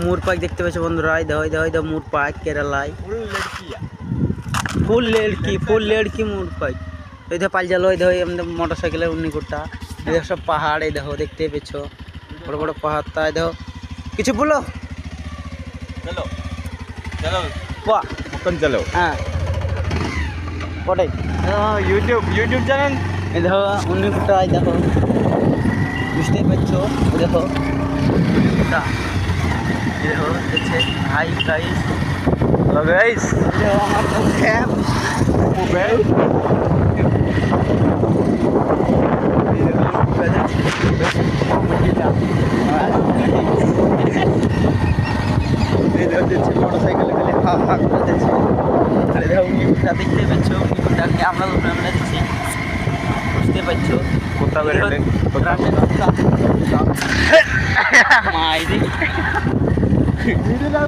মোর পাক দেখতে পাচ্ছ বন্ধুরা, এই দেখো মোর পাক কেরালায় ফুল লড়কি মোর পাক। এই দেখো পাল জালো, এই দেখো আমাদের মোটর সাইকেলের উন্নিকুটটা, এই দেখো সব পাহাড়, এই দেখো দেখতে পেয়েছ বড় বড় পাহাড়। তাই দেখো কিছু বলো, চলো চলো বাহ মকন চলো। হ্যাঁ ওটাই ইউটিউব চ্যানেল। এই দেখো উন্নিকুটটা, এই দেখো বুঝতেই পারছো, এই দেখো উন্নিকুটটা, এই দেখো দেখছে হাই গাইস। হ্যালো গাইস, দেখো আমার ক্যাম্প মোবাইল মোটর সাইকেলে গেলে হা হা করে যাচ্ছে। আরে দেখো উন্নিকুটটা দেখতে পাচ্ছ, উন্নিকুটটাকে আমরা দিচ্ছি, বুঝতে পারছো কোথা বেরোলে মাইরি